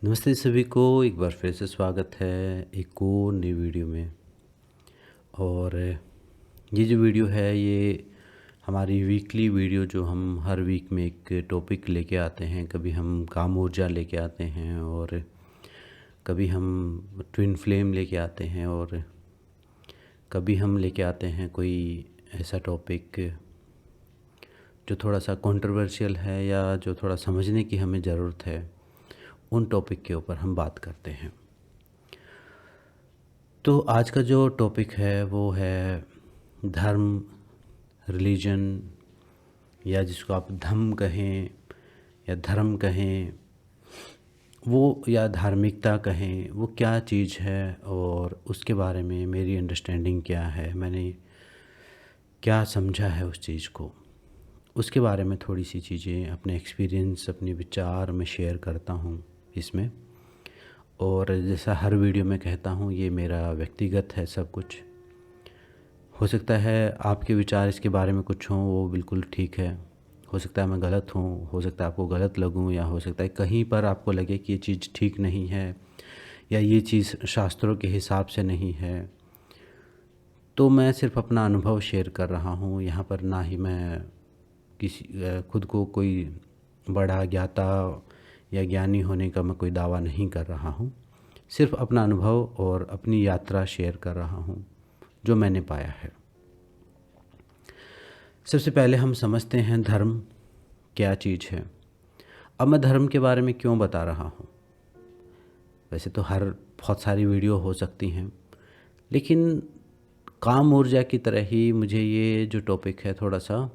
नमस्ते सभी को एक बार फिर से स्वागत है एक और नई वीडियो में। और ये जो वीडियो है ये हमारी वीकली वीडियो जो हम हर वीक में एक टॉपिक लेके आते हैं। कभी हम काम ऊर्जा लेके आते हैं और कभी हम ट्विन फ्लेम लेके आते हैं और कभी हम लेके आते हैं कोई ऐसा टॉपिक जो थोड़ा सा कंट्रोवर्शियल है या जो थोड़ा समझने की हमें ज़रूरत है। उन टॉपिक के ऊपर हम बात करते हैं। तो आज का जो टॉपिक है वो है धर्म, रिलीजन, या जिसको आप धम्म कहें या धर्म कहें, वो या धार्मिकता कहें, वो क्या चीज़ है और उसके बारे में मेरी अंडरस्टैंडिंग क्या है, मैंने क्या समझा है उस चीज़ को, उसके बारे में थोड़ी सी चीज़ें अपने एक्सपीरियंस, अपने विचार में शेयर करता हूँ इसमें। और जैसा हर वीडियो में कहता हूँ, ये मेरा व्यक्तिगत है सब कुछ। हो सकता है आपके विचार इसके बारे में कुछ हों, वो बिल्कुल ठीक है। हो सकता है मैं गलत हूँ, हो सकता है आपको गलत लगूँ, या हो सकता है कहीं पर आपको लगे कि ये चीज़ ठीक नहीं है या ये चीज़ शास्त्रों के हिसाब से नहीं है। तो मैं सिर्फ अपना अनुभव शेयर कर रहा हूँ यहाँ पर। ना ही मैं खुद को कोई बड़ा ज्ञाता या ज्ञानी होने का मैं कोई दावा नहीं कर रहा हूँ। सिर्फ अपना अनुभव और अपनी यात्रा शेयर कर रहा हूँ जो मैंने पाया है। सबसे पहले हम समझते हैं धर्म क्या चीज़ है। अब मैं धर्म के बारे में क्यों बता रहा हूँ, वैसे तो बहुत सारी वीडियो हो सकती हैं, लेकिन काम ऊर्जा की तरह ही मुझे ये जो टॉपिक है थोड़ा सा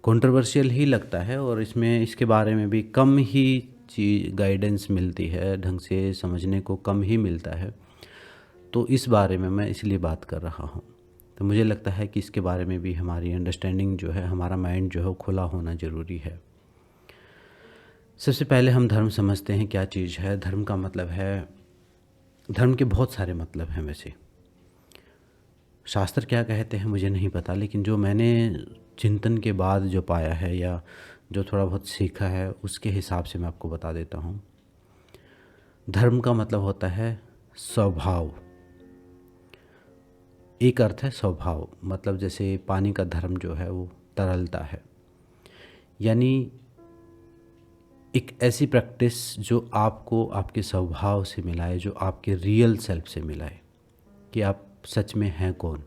कंट्रोवर्शियल ही लगता है और इसमें इसके बारे में भी कम ही गाइडेंस मिलती है, ढंग से समझने को कम ही मिलता है। तो इस बारे में मैं इसलिए बात कर रहा हूँ। तो मुझे लगता है कि इसके बारे में भी हमारी अंडरस्टैंडिंग जो है, हमारा माइंड जो है वो खुला होना ज़रूरी है। सबसे पहले हम धर्म समझते हैं क्या चीज़ है। धर्म का मतलब है, धर्म के बहुत सारे मतलब हैं वैसे। शास्त्र क्या कहते हैं मुझे नहीं पता, लेकिन जो मैंने चिंतन के बाद जो पाया है या जो थोड़ा बहुत सीखा है उसके हिसाब से मैं आपको बता देता हूँ। धर्म का मतलब होता है स्वभाव। एक अर्थ है स्वभाव, मतलब जैसे पानी का धर्म जो है वो तरलता है, यानी एक ऐसी प्रैक्टिस जो आपको आपके स्वभाव से मिलाए, जो आपके रियल सेल्फ से मिलाए कि आप सच में हैं कौन।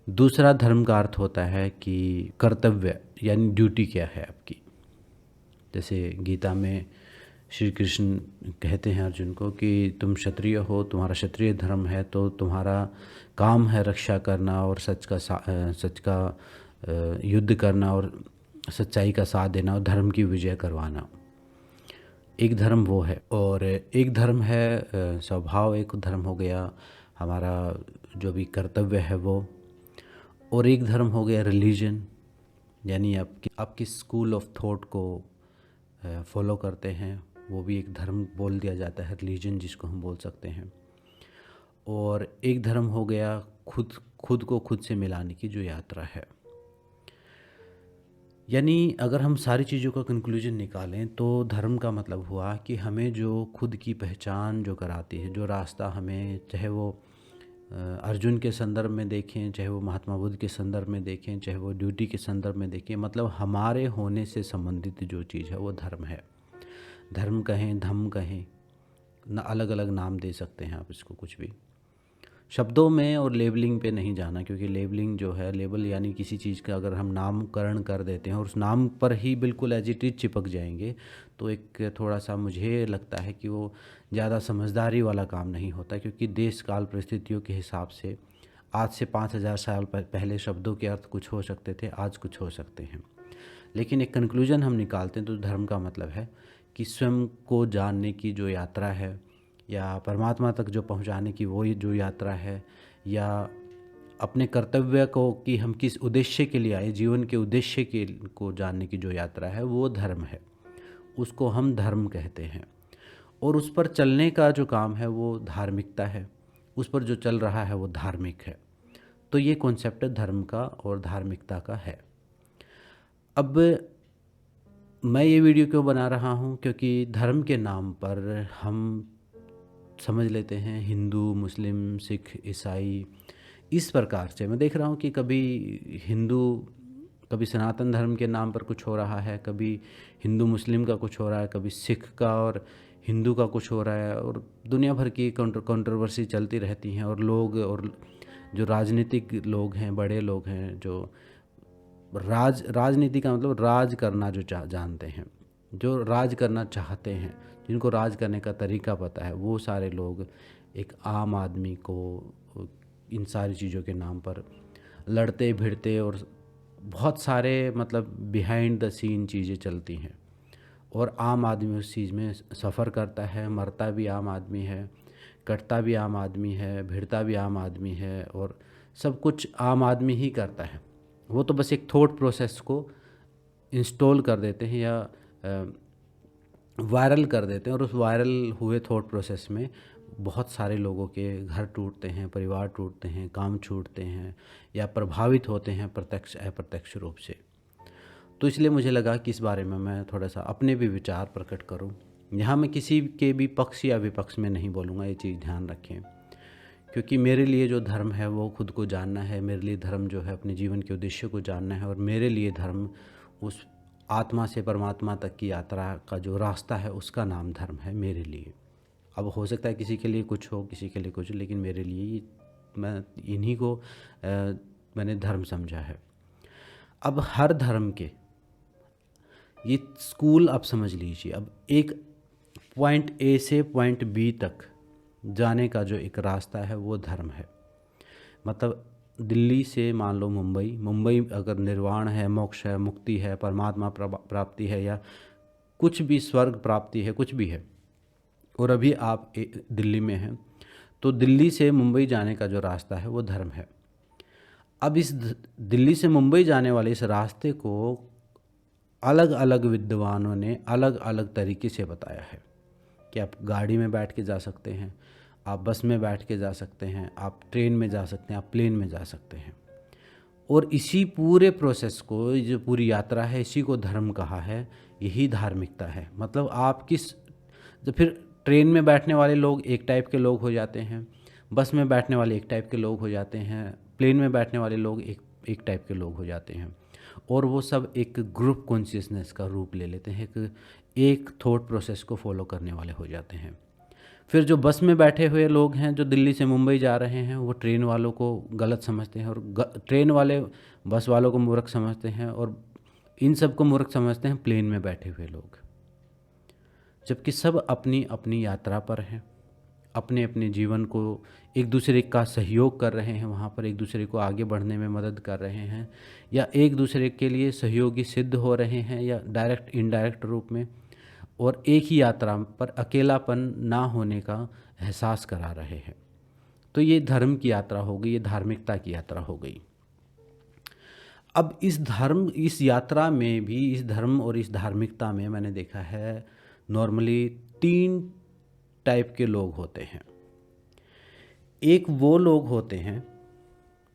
दूसरा धर्म का अर्थ होता है कि कर्तव्य, यानी ड्यूटी क्या है आपकी। जैसे गीता में श्री कृष्ण कहते हैं अर्जुन को कि तुम क्षत्रिय हो, तुम्हारा क्षत्रिय धर्म है, तो तुम्हारा काम है रक्षा करना और सच का युद्ध करना और सच्चाई का साथ देना और धर्म की विजय करवाना। एक धर्म वो है। और एक धर्म है स्वभाव, एक धर्म हो गया हमारा जो भी कर्तव्य है वो। और एक धर्म हो गया रिलीजन, यानी आपकी स्कूल ऑफ थॉट को फॉलो करते हैं, वो भी एक धर्म बोल दिया जाता है, रिलीजन जिसको हम बोल सकते हैं। और एक धर्म हो गया खुद को खुद से मिलाने की जो यात्रा है। यानी अगर हम सारी चीज़ों का कंक्लूजन निकालें तो धर्म का मतलब हुआ कि हमें जो खुद की पहचान जो कराती है, जो रास्ता हमें, चाहे वो अर्जुन के संदर्भ में देखें, चाहे वो महात्मा बुद्ध के संदर्भ में देखें, चाहे वो ड्यूटी के संदर्भ में देखें, मतलब हमारे होने से संबंधित जो चीज़ है वो धर्म है। धर्म कहें, धम्म कहें, ना अलग अलग नाम दे सकते हैं आप इसको, कुछ भी। शब्दों में और लेबलिंग पे नहीं जाना, क्योंकि लेबलिंग जो है, लेबल यानी किसी चीज़ का अगर हम नामकरण कर देते हैं और उस नाम पर ही बिल्कुल एज इट इज चिपक जाएंगे, तो एक थोड़ा सा मुझे लगता है कि वो ज़्यादा समझदारी वाला काम नहीं होता। क्योंकि देश काल परिस्थितियों के हिसाब से आज से 5,000 साल पहले शब्दों के अर्थ कुछ हो सकते थे, आज कुछ हो सकते हैं। लेकिन एक कंक्लूजन हम निकालते हैं तो धर्म का मतलब है कि स्वयं को जानने की जो यात्रा है, या परमात्मा तक जो पहुंचाने की वो जो यात्रा है, या अपने कर्तव्य को कि हम किस उद्देश्य के लिए आए, जीवन के उद्देश्य के को जानने की जो यात्रा है, वो धर्म है। उसको हम धर्म कहते हैं। और उस पर चलने का जो काम है वो धार्मिकता है। उस पर जो चल रहा है वो धार्मिक है। तो ये कॉन्सेप्ट धर्म का और धार्मिकता का है। अब मैं ये वीडियो क्यों बना रहा हूँ, क्योंकि धर्म के नाम पर हम समझ लेते हैं हिंदू, मुस्लिम, सिख, ईसाई, इस प्रकार से मैं देख रहा हूँ कि कभी हिंदू, कभी सनातन धर्म के नाम पर कुछ हो रहा है, कभी हिंदू मुस्लिम का कुछ हो रहा है, कभी सिख का और हिंदू का कुछ हो रहा है, और दुनिया भर की कंट्रोवर्सी चलती रहती हैं। और लोग, और जो राजनीतिक लोग हैं, बड़े लोग हैं, जो राजनीति का मतलब राज करना जो जानते हैं, जो राज करना चाहते हैं, जिनको राज करने का तरीका पता है, वो सारे लोग एक आम आदमी को इन सारी चीज़ों के नाम पर लड़ते भिड़ते, और बहुत सारे मतलब बिहाइंड द सीन चीज़ें चलती हैं, और आम आदमी उस चीज़ में सफ़र करता है। मरता भी आम आदमी है, कटता भी आम आदमी है, भिड़ता भी आम आदमी है, और सब कुछ आम आदमी ही करता है। वो तो बस एक थॉट प्रोसेस को इंस्टॉल कर देते हैं या वायरल कर देते हैं, और उस वायरल हुए थॉट प्रोसेस में बहुत सारे लोगों के घर टूटते हैं, परिवार टूटते हैं, काम छूटते हैं, या प्रभावित होते हैं प्रत्यक्ष अप्रत्यक्ष रूप से। तो इसलिए मुझे लगा कि इस बारे में मैं थोड़ा सा अपने भी विचार प्रकट करूं। यहाँ मैं किसी के भी पक्ष या विपक्ष में नहीं बोलूँगा, ये चीज़ ध्यान रखें। क्योंकि मेरे लिए जो धर्म है वो खुद को जानना है, मेरे लिए धर्म जो है अपने जीवन के उद्देश्य को जानना है, और मेरे लिए धर्म उस आत्मा से परमात्मा तक की यात्रा का जो रास्ता है उसका नाम धर्म है मेरे लिए। अब हो सकता है किसी के लिए कुछ हो, किसी के लिए कुछ, लेकिन मेरे लिए मैं इन्हीं को मैंने धर्म समझा है। अब हर धर्म के ये स्कूल आप समझ लीजिए। अब एक पॉइंट ए से पॉइंट बी तक जाने का जो एक रास्ता है वो धर्म है। मतलब दिल्ली से मान लो मुंबई अगर निर्वाण है, मोक्ष है, मुक्ति है, परमात्मा प्राप्ति है, या कुछ भी स्वर्ग प्राप्ति है, कुछ भी है, और अभी आप दिल्ली में हैं, तो दिल्ली से मुंबई जाने का जो रास्ता है वो धर्म है। अब इस दिल्ली से मुंबई जाने वाले इस रास्ते को अलग अलग विद्वानों ने अलग अलग तरीके से बताया है कि आप गाड़ी में बैठ के जा सकते हैं, आप बस में बैठ के जा सकते हैं, आप ट्रेन में जा सकते हैं, आप प्लेन में जा सकते हैं। और इसी पूरे प्रोसेस को, जो पूरी यात्रा है, इसी को धर्म कहा है, यही धार्मिकता है। मतलब आप तो फिर ट्रेन में बैठने वाले लोग एक टाइप के लोग हो जाते हैं, बस में बैठने वाले एक टाइप के लोग हो जाते हैं, प्लेन में बैठने वाले लोग एक टाइप के लोग हो जाते हैं, और वो सब एक ग्रुप कॉन्शियसनेस का रूप ले लेते हैं, एक थॉट प्रोसेस को फॉलो करने वाले हो जाते हैं। फिर जो बस में बैठे हुए लोग हैं, जो दिल्ली से मुंबई जा रहे हैं, वो ट्रेन वालों को गलत समझते हैं, और ट्रेन वाले बस वालों को मूर्ख समझते हैं, और इन सब को मूर्ख समझते हैं प्लेन में बैठे हुए लोग। जबकि सब अपनी अपनी यात्रा पर हैं, अपने अपने जीवन को एक दूसरे का सहयोग कर रहे हैं, वहाँ पर एक दूसरे को आगे बढ़ने में मदद कर रहे हैं, या एक दूसरे के लिए सहयोगी सिद्ध हो रहे हैं, या डायरेक्ट इनडायरेक्ट रूप में, और एक ही यात्रा पर अकेलापन ना होने का एहसास करा रहे हैं। तो ये धर्म की यात्रा हो गई, ये धार्मिकता की यात्रा हो गई। अब इस यात्रा में भी, इस धर्म और इस धार्मिकता में मैंने देखा है नॉर्मली 3 टाइप के लोग होते हैं। एक वो लोग होते हैं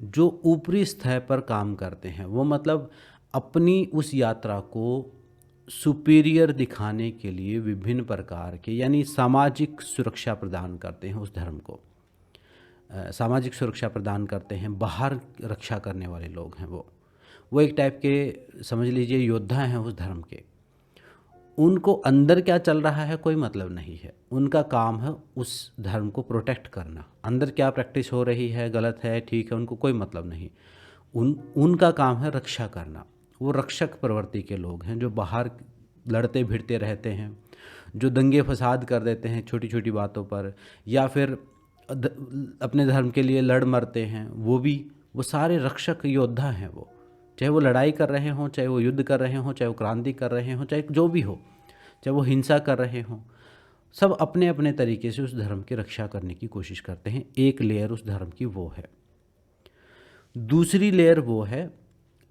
जो ऊपरी स्तर पर काम करते हैं, वो मतलब अपनी उस यात्रा को सुपीरियर दिखाने के लिए विभिन्न प्रकार के, यानी सामाजिक सुरक्षा प्रदान करते हैं उस धर्म को, सामाजिक सुरक्षा प्रदान करते हैं, बाहर रक्षा करने वाले लोग हैं वो एक टाइप के समझ लीजिए योद्धा हैं उस धर्म के। उनको अंदर क्या चल रहा है कोई मतलब नहीं है, उनका काम है उस धर्म को प्रोटेक्ट करना। अंदर क्या प्रैक्टिस हो रही है, गलत है, ठीक है, उनको कोई मतलब नहीं। उनका काम है रक्षा करना। वो रक्षक प्रवृत्ति के लोग हैं, जो बाहर लड़ते भिड़ते रहते हैं, जो दंगे फसाद कर देते हैं छोटी छोटी बातों पर, या फिर अपने धर्म के लिए लड़ मरते हैं। वो सारे रक्षक योद्धा हैं। वो चाहे वो लड़ाई कर रहे हों, चाहे वो युद्ध कर रहे हों, चाहे वो क्रांति कर रहे हों, चाहे जो भी हो, चाहे वो हिंसा कर रहे हों, सब अपने अपने तरीके से उस धर्म की रक्षा करने की कोशिश करते हैं। एक लेयर उस धर्म की वो है। दूसरी लेयर वो है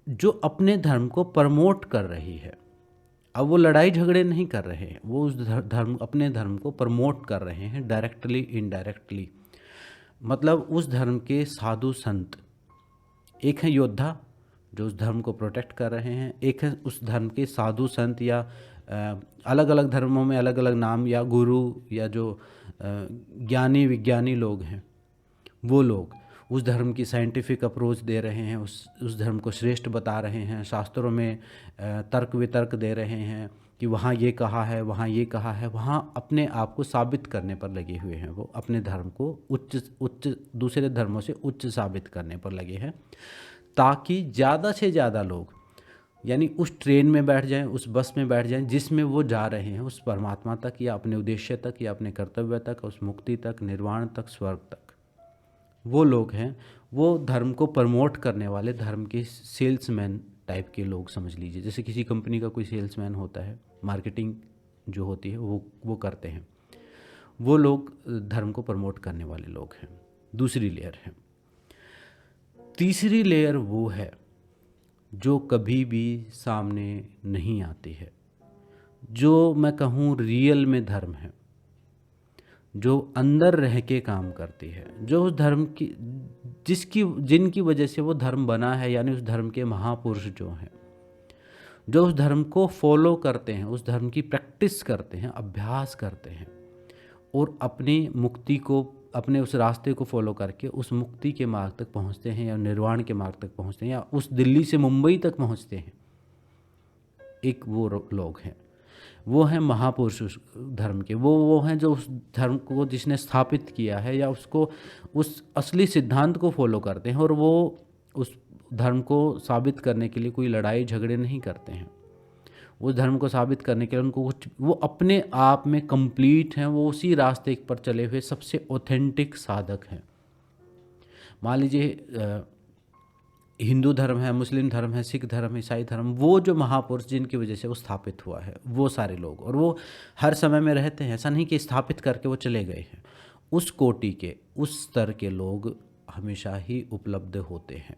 जो अपने धर्म को प्रमोट कर रही है। अब वो लड़ाई झगड़े नहीं कर रहे हैं, वो उस अपने धर्म को प्रमोट कर रहे हैं, डायरेक्टली इनडायरेक्टली। मतलब उस धर्म के साधु संत एक हैं योद्धा, जो उस धर्म को प्रोटेक्ट कर रहे हैं, एक है उस धर्म के साधु संत या अलग अलग धर्मों में अलग अलग नाम या गुरु या जो ज्ञानी विज्ञानी लोग हैं, वो लोग उस धर्म की साइंटिफिक अप्रोच दे रहे हैं, उस धर्म को श्रेष्ठ बता रहे हैं, शास्त्रों में तर्क वितर्क दे रहे हैं कि वहाँ ये कहा है, वहाँ ये कहा है, वहाँ अपने आप को साबित करने पर लगे हुए हैं। वो अपने धर्म को उच्च दूसरे धर्मों से उच्च साबित करने पर लगे हैं, ताकि ज़्यादा से ज़्यादा लोग यानी उस ट्रेन में बैठ जाएं, उस बस में बैठ जाएं जिसमें वो जा रहे हैं, उस परमात्मा तक या अपने उद्देश्य तक या अपने कर्तव्य तक, उस मुक्ति तक, निर्वाण तक, स्वर्ग तक। वो लोग हैं, वो धर्म को प्रमोट करने वाले, धर्म के सेल्समैन टाइप के लोग समझ लीजिए। जैसे किसी कंपनी का कोई सेल्समैन होता है, मार्केटिंग जो होती है वो करते हैं, वो लोग धर्म को प्रमोट करने वाले लोग हैं। दूसरी लेयर है। तीसरी लेयर वो है जो कभी भी सामने नहीं आती है, जो मैं कहूँ रियल में धर्म है, जो अंदर रह के काम करती है, जो उस धर्म की जिनकी वजह से वो धर्म बना है, यानी उस धर्म के महापुरुष जो हैं, जो उस धर्म को फॉलो करते हैं, उस धर्म की प्रैक्टिस करते हैं, अभ्यास करते हैं और अपनी मुक्ति को, अपने उस रास्ते को फॉलो करके उस मुक्ति के मार्ग तक पहुंचते हैं या निर्वाण के मार्ग तक पहुंचते हैं या उस दिल्ली से मुंबई तक पहुंचते हैं। एक वो लोग हैं, वो हैं महापुरुष उस धर्म के। वो हैं जो उस धर्म को जिसने स्थापित किया है या उसको उस असली सिद्धांत को फॉलो करते हैं, और वो उस धर्म को साबित करने के लिए कोई लड़ाई झगड़े नहीं करते हैं। उस धर्म को साबित करने के लिए उनको कुछ, वो अपने आप में कंप्लीट हैं, वो उसी रास्ते पर चले हुए सबसे ऑथेंटिक साधक हैं। मान लीजिए हिंदू धर्म है, मुस्लिम धर्म है, सिख धर्म, ईसाई धर्म, वो जो महापुरुष जिनकी वजह से वो स्थापित हुआ है, वो सारे लोग, और वो हर समय में रहते हैं, ऐसा नहीं कि स्थापित करके वो चले गए हैं। उस कोटि के, उस स्तर के लोग हमेशा ही उपलब्ध होते हैं।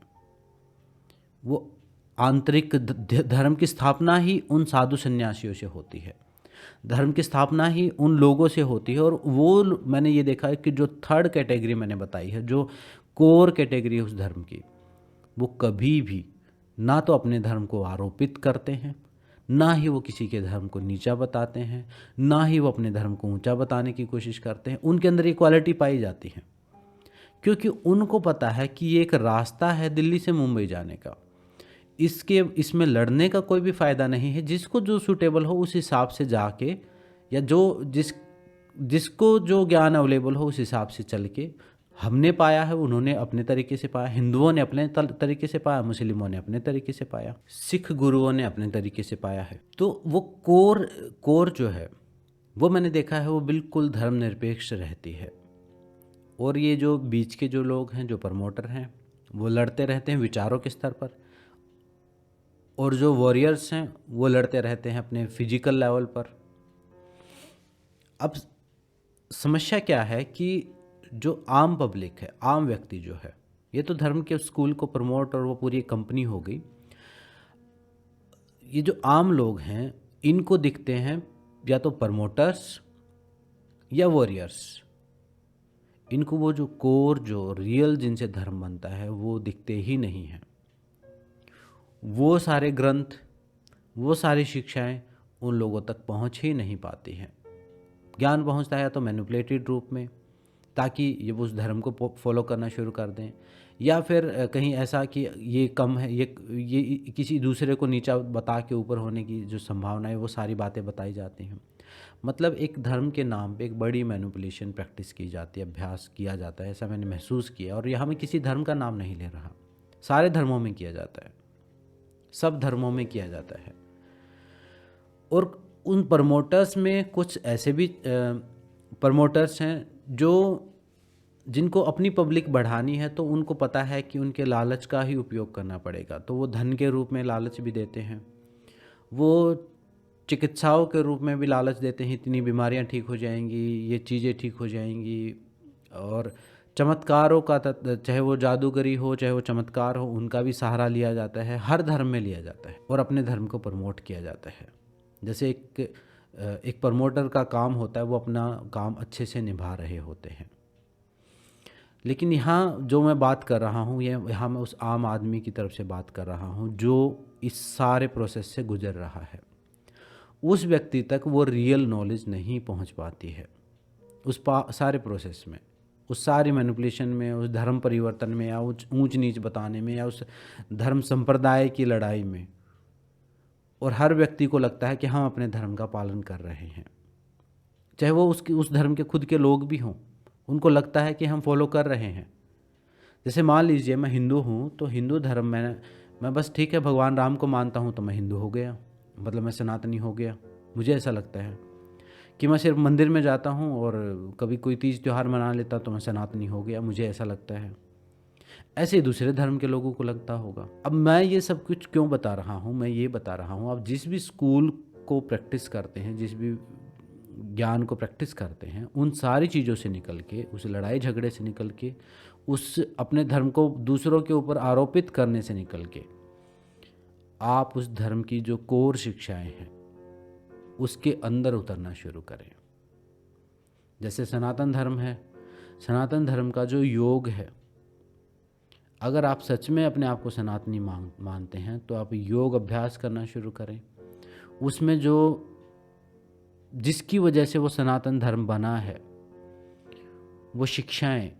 वो आंतरिक धर्म की स्थापना ही उन साधु सन्यासियों से होती है, धर्म की स्थापना ही उन लोगों से होती है। और वो मैंने ये देखा है कि जो थर्ड कैटेगरी मैंने बताई है, जो कोर कैटेगरी है उस धर्म की, वो कभी भी ना तो अपने धर्म को आरोपित करते हैं, ना ही वो किसी के धर्म को नीचा बताते हैं, ना ही वो अपने धर्म को ऊंचा बताने की कोशिश करते हैं। उनके अंदर ये क्वालिटी पाई जाती है, क्योंकि उनको पता है कि ये एक रास्ता है दिल्ली से मुंबई जाने का, इसमें लड़ने का कोई भी फ़ायदा नहीं है। जिसको जो सूटेबल हो उस हिसाब से जाके, या जिसको जो ज्ञान अवेलेबल हो उस हिसाब से चल के, हमने पाया है, उन्होंने अपने तरीके से पाया, हिंदुओं ने अपने तरीके से पाया, मुस्लिमों ने अपने तरीके से पाया, सिख गुरुओं ने अपने तरीके से पाया है। तो वो कोर जो है, वो मैंने देखा है वो बिल्कुल धर्मनिरपेक्ष रहती है। और ये जो बीच के जो लोग हैं, जो प्रमोटर हैं, वो लड़ते रहते हैं विचारों के स्तर पर, और जो वॉरियर्स हैं वो लड़ते रहते हैं अपने फिजिकल लेवल पर। अब समस्या क्या है कि जो आम पब्लिक है, आम व्यक्ति जो है, ये तो धर्म के स्कूल को प्रमोट और वो पूरी कंपनी हो गई। ये जो आम लोग हैं, इनको दिखते हैं या तो प्रमोटर्स या वॉरियर्स। इनको वो जो कोर, जो रियल जिनसे धर्म बनता है, वो दिखते ही नहीं हैं। वो सारे ग्रंथ, वो सारी शिक्षाएं उन लोगों तक पहुंच ही नहीं पाती हैं। ज्ञान पहुंचता है तो मैनिपुलेटेड रूप में, ताकि ये वो उस धर्म को फॉलो करना शुरू कर दें, या फिर कहीं ऐसा कि ये कम है, ये किसी दूसरे को नीचा बता के ऊपर होने की जो संभावना है, वो सारी बातें बताई जाती हैं। मतलब एक धर्म के नाम पे एक बड़ी मैनिपुलेशन प्रैक्टिस की जाती है, अभ्यास किया जाता है, ऐसा मैंने महसूस किया। और यहाँ मैं किसी धर्म का नाम नहीं ले रहा, सारे धर्मों में किया जाता है, सब धर्मों में किया जाता है। और उन प्रमोटर्स में कुछ ऐसे भी प्रमोटर्स हैं जिनको अपनी पब्लिक बढ़ानी है, तो उनको पता है कि उनके लालच का ही उपयोग करना पड़ेगा, तो वो धन के रूप में लालच भी देते हैं, वो चिकित्साओं के रूप में भी लालच देते हैं, इतनी बीमारियां ठीक हो जाएंगी, ये चीज़ें ठीक हो जाएंगी। और चमत्कारों का, चाहे वो जादूगरी हो, चाहे वो चमत्कार हो, उनका भी सहारा लिया जाता है, हर धर्म में लिया जाता है और अपने धर्म को प्रमोट किया जाता है। जैसे एक प्रमोटर का काम होता है, वो अपना काम अच्छे से निभा रहे होते हैं। लेकिन यहाँ जो मैं बात कर रहा हूँ, ये यहाँ मैं उस आम आदमी की तरफ से बात कर रहा हूँ जो इस सारे प्रोसेस से गुजर रहा है। उस व्यक्ति तक वो रियल नॉलेज नहीं पहुँच पाती है उस सारे प्रोसेस में, उस सारी मैनिपुलेशन में, उस धर्म परिवर्तन में, या ऊंच नीच बताने में, या उस धर्म संप्रदाय की लड़ाई में। और हर व्यक्ति को लगता है कि हम अपने धर्म का पालन कर रहे हैं, चाहे वो उस धर्म के खुद के लोग भी हों, उनको लगता है कि हम फॉलो कर रहे हैं। जैसे मान लीजिए मैं हिंदू हूँ, तो हिंदू धर्म में मैं बस ठीक है भगवान राम को मानता हूँ तो मैं हिंदू हो गया, मतलब मैं सनातनी हो गया। मुझे ऐसा लगता है कि मैं सिर्फ मंदिर में जाता हूँ और कभी कोई तीज त्यौहार मना लेता तो मैं सनातनी हो गया, मुझे ऐसा लगता है। ऐसे ही दूसरे धर्म के लोगों को लगता होगा। अब मैं ये सब कुछ क्यों बता रहा हूँ? मैं ये बता रहा हूँ, आप जिस भी स्कूल को प्रैक्टिस करते हैं, जिस भी ज्ञान को प्रैक्टिस करते हैं, उन सारी चीज़ों से निकल के, उस लड़ाई झगड़े से निकल के, उस अपने धर्म को दूसरों के ऊपर आरोपित करने से निकल के, आप उस धर्म की जो कोर शिक्षाएं हैं उसके अंदर उतरना शुरू करें। जैसे सनातन धर्म है, सनातन धर्म का जो योग है, अगर आप सच में अपने आप को सनातनी मानते हैं तो आप योग अभ्यास करना शुरू करें। उसमें जो जिसकी वजह से वो सनातन धर्म बना है, वो शिक्षाएं,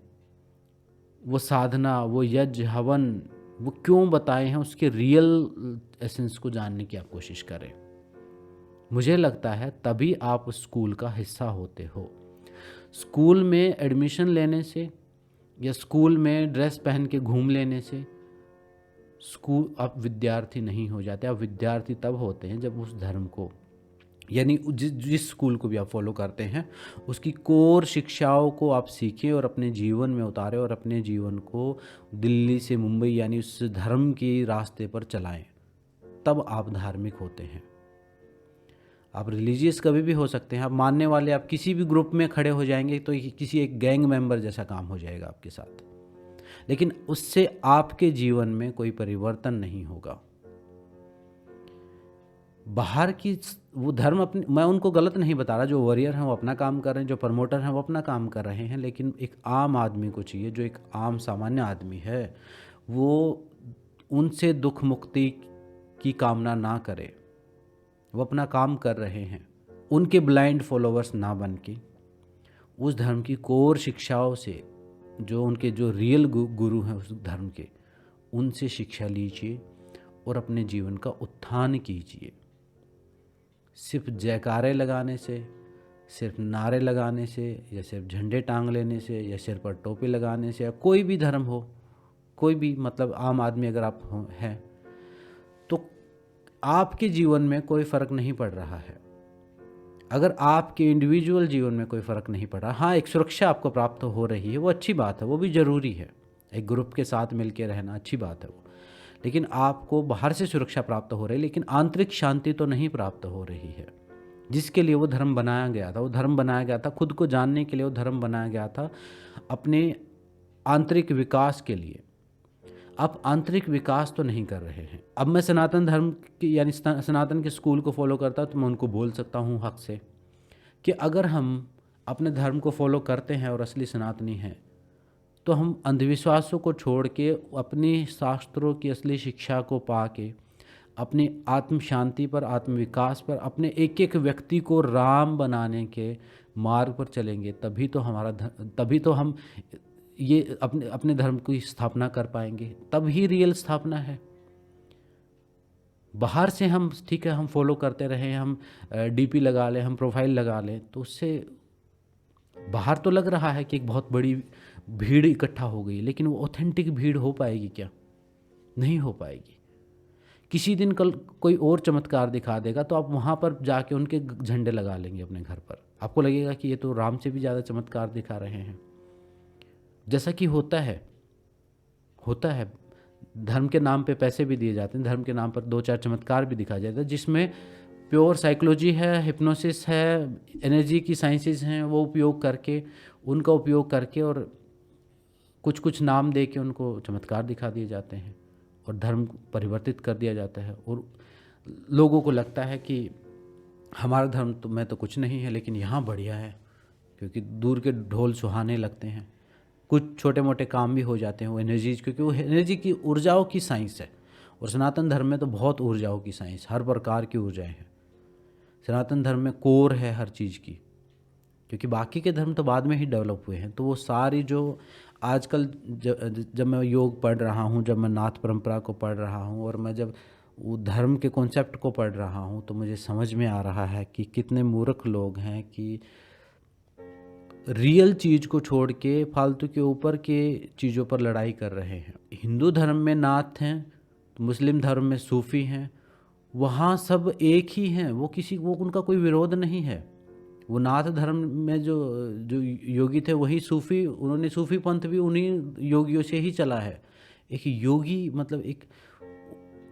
वो साधना, वो यज्ञ हवन, वो क्यों बताए हैं, उसके रियल एसेंस को जानने की आप कोशिश करें। मुझे लगता है तभी आप उस स्कूल का हिस्सा होते हो। स्कूल में एडमिशन लेने से या स्कूल में ड्रेस पहन के घूम लेने से स्कूल आप विद्यार्थी नहीं हो जाते। आप विद्यार्थी तब होते हैं जब उस धर्म को, यानी जिस स्कूल को भी आप फॉलो करते हैं, उसकी कोर शिक्षाओं को आप सीखें और अपने जीवन में उतारें और अपने जीवन को दिल्ली से मुंबई यानी उस धर्म के रास्ते पर चलाएं। तब आप धार्मिक होते हैं। आप रिलीजियस कभी भी हो सकते हैं, आप मानने वाले, आप किसी भी ग्रुप में खड़े हो जाएंगे तो किसी एक गैंग मेंबर जैसा काम हो जाएगा आपके साथ, लेकिन उससे आपके जीवन में कोई परिवर्तन नहीं होगा। बाहर की वो धर्म अपने, मैं उनको गलत नहीं बता रहा, जो वॉरियर हैं वो अपना काम कर रहे हैं, जो प्रमोटर हैं वो अपना काम कर रहे हैं, लेकिन एक आम आदमी को चाहिए, जो एक आम सामान्य आदमी है, वो उनसे दुख मुक्ति की कामना ना करे। वो अपना काम कर रहे हैं, उनके ब्लाइंड फॉलोअर्स ना बन के उस धर्म की कोर शिक्षाओं से, जो उनके जो रियल गुरु हैं उस धर्म के, उनसे शिक्षा लीजिए और अपने जीवन का उत्थान कीजिए। सिर्फ जयकारे लगाने से, सिर्फ नारे लगाने से, या सिर्फ झंडे टांग लेने से, या सिर पर टोपी लगाने से, या कोई भी धर्म हो, कोई भी, मतलब आम आदमी अगर आप हैं तो आपके जीवन में कोई फ़र्क नहीं पड़ रहा है। अगर आपके इंडिविजुअल जीवन में कोई फ़र्क नहीं पड़ रहा, हाँ एक सुरक्षा आपको प्राप्त हो रही है, वो अच्छी बात है, वो भी ज़रूरी है। एक ग्रुप के साथ मिलकर रहना अच्छी बात है वो, लेकिन आपको बाहर से सुरक्षा प्राप्त हो रही है, लेकिन आंतरिक शांति तो नहीं प्राप्त हो रही है। जिसके लिए वो धर्म बनाया गया था, वो धर्म बनाया गया था खुद को जानने के लिए, वो धर्म बनाया गया था अपने आंतरिक विकास के लिए। आप आंतरिक विकास तो नहीं कर रहे हैं। अब मैं सनातन धर्म की यानी सनातन के स्कूल को फॉलो करता तो मैं उनको बोल सकता हूँ हक से कि अगर हम अपने धर्म को फॉलो करते हैं और असली सनातनी हैं, तो हम अंधविश्वासों को छोड़ के अपने शास्त्रों की असली शिक्षा को पा के अपनी आत्म शांति पर, आत्म विकास पर, अपने एक एक व्यक्ति को राम बनाने के मार्ग पर चलेंगे। तभी तो हम ये अपने धर्म की स्थापना कर पाएंगे। तब ही रियल स्थापना है। बाहर से हम ठीक है, हम फॉलो करते रहें, हम डीपी लगा लें, हम प्रोफाइल लगा लें, तो उससे बाहर तो लग रहा है कि एक बहुत बड़ी भीड़ इकट्ठा हो गई, लेकिन वो ऑथेंटिक भीड़ हो पाएगी क्या? नहीं हो पाएगी। किसी दिन कल कोई और चमत्कार दिखा देगा तो आप वहाँ पर जाके उनके झंडे लगा लेंगे अपने घर पर। आपको लगेगा कि ये तो राम से भी ज़्यादा चमत्कार दिखा रहे हैं। जैसा कि होता है धर्म के नाम पे पैसे भी दिए जाते हैं, धर्म के नाम पर 2-4 चमत्कार भी दिखाया जाता है, जिसमें प्योर साइकोलॉजी है, हिप्नोसिस है, एनर्जी की साइंसेस हैं, वो उनका उपयोग करके और कुछ नाम दे के उनको चमत्कार दिखा दिए जाते हैं और धर्म परिवर्तित कर दिया जाता है। और लोगों को लगता है कि हमारा धर्म में तो कुछ नहीं है, लेकिन यहाँ बढ़िया है, क्योंकि दूर के ढोल सुहाने लगते हैं, कुछ छोटे मोटे काम भी हो जाते हैं वो एनर्जीज, क्योंकि वो एनर्जी की ऊर्जाओं की साइंस है। और सनातन धर्म में तो बहुत ऊर्जाओं की साइंस, हर प्रकार की ऊर्जाएं हैं। सनातन धर्म में कोर है हर चीज़ की, क्योंकि बाकी के धर्म तो बाद में ही डेवलप हुए हैं। तो वो सारी जो आजकल जब मैं योग पढ़ रहा हूँ, जब मैं नाथ परंपरा को पढ़ रहा हूँ, और मैं जब वो धर्म के कॉन्सेप्ट को पढ़ रहा हूँ, तो मुझे समझ में आ रहा है कि कितने मूर्ख लोग हैं कि रियल चीज़ को छोड़ के फालतू के ऊपर के चीज़ों पर लड़ाई कर रहे हैं। हिंदू धर्म में नाथ हैं, तो मुस्लिम धर्म में सूफ़ी हैं, वहाँ सब एक ही हैं। वो उनका कोई विरोध नहीं है। वो नाथ धर्म में जो जो योगी थे वही सूफ़ी, उन्होंने सूफ़ी पंथ भी उन्हीं योगियों से ही चला है। एक योगी मतलब एक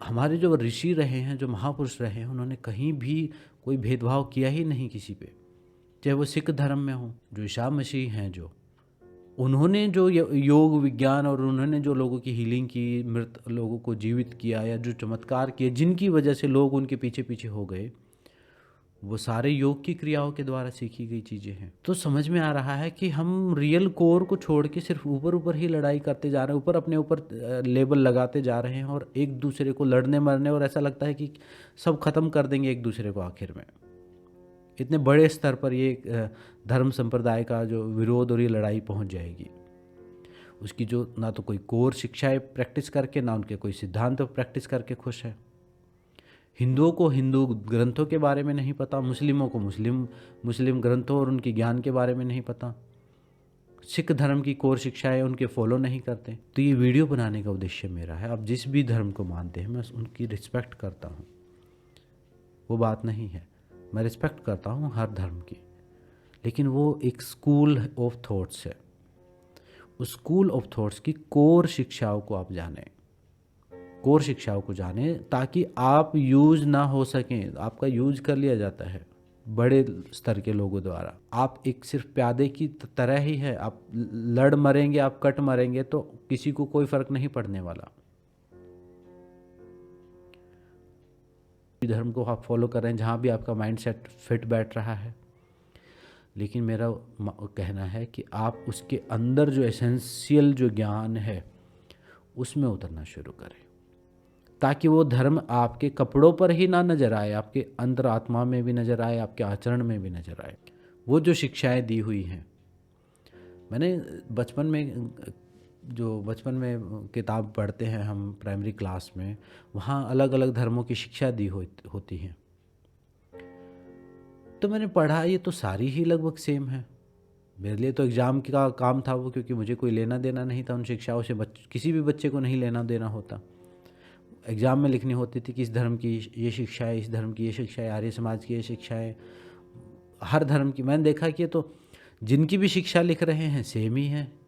हमारे जो ऋषि रहे हैं, जो महापुरुष रहे हैं, उन्होंने कहीं भी कोई भेदभाव किया ही नहीं किसी पे। चाहे वो सिख धर्म में हो, जो ईसा मसीह हैं, जो उन्होंने जो योग विज्ञान और उन्होंने जो लोगों की हीलिंग की, मृत लोगों को जीवित किया, या जो चमत्कार किए जिनकी वजह से लोग उनके पीछे पीछे हो गए, वो सारे योग की क्रियाओं के द्वारा सीखी गई चीज़ें हैं। तो समझ में आ रहा है कि हम रियल कोर को छोड़ के सिर्फ ऊपर ऊपर ही लड़ाई करते जा रहे हैं, ऊपर अपने ऊपर लेबल लगाते जा रहे हैं, और एक दूसरे को लड़ने मरने, और ऐसा लगता है कि सब खत्म कर देंगे एक दूसरे को आखिर में। इतने बड़े स्तर पर ये धर्म संप्रदाय का जो विरोध और ये लड़ाई पहुंच जाएगी, उसकी जो ना तो कोई कोर शिक्षाएं प्रैक्टिस करके, ना उनके कोई सिद्धांत प्रैक्टिस करके खुश है। हिंदुओं को हिंदू ग्रंथों के बारे में नहीं पता, मुस्लिमों को मुस्लिम ग्रंथों और उनके ज्ञान के बारे में नहीं पता, सिख धर्म की कोर शिक्षाएं उनके फॉलो नहीं करते। तो ये वीडियो बनाने का उद्देश्य मेरा है। आप जिस भी धर्म को मानते हैं, मैं उनकी रिस्पेक्ट करता हूँ, वो बात नहीं है। मैं रिस्पेक्ट करता हूँ हर धर्म की, लेकिन वो एक स्कूल ऑफ थॉट्स है। उस स्कूल ऑफ थॉट्स की कोर शिक्षाओं को आप जानें, कोर शिक्षाओं को जानें, ताकि आप यूज ना हो सकें। आपका यूज कर लिया जाता है बड़े स्तर के लोगों द्वारा। आप एक सिर्फ प्यादे की तरह ही है। आप लड़ मरेंगे, आप कट मरेंगे, तो किसी को कोई फर्क नहीं पड़ने वाला। धर्म को आप फॉलो कर रहे हैं जहाँ भी आपका माइंडसेट फिट बैठ रहा है, लेकिन मेरा कहना है कि आप उसके अंदर जो एसेंशियल जो ज्ञान है उसमें उतरना शुरू करें, ताकि वो धर्म आपके कपड़ों पर ही ना नज़र आए, आपके अंतरात्मा में भी नज़र आए, आपके आचरण में भी नज़र आए। वो जो शिक्षाएं दी हुई हैं, मैंने बचपन में किताब पढ़ते हैं हम प्राइमरी क्लास में, वहाँ अलग अलग धर्मों की शिक्षा दी होती हैं। तो मैंने पढ़ा, ये तो सारी ही लगभग सेम है। मेरे लिए तो एग्ज़ाम का काम था वो, क्योंकि मुझे कोई लेना देना नहीं था उन शिक्षाओं से। किसी भी बच्चे को नहीं लेना देना होता। एग्ज़ाम में लिखनी होती थी कि इस धर्म की ये शिक्षा है, इस धर्म की ये शिक्षा है, आर्य समाज की ये शिक्षा है। हर धर्म की मैंने देखा कि तो जिनकी भी शिक्षा लिख रहे हैं सेम ही है,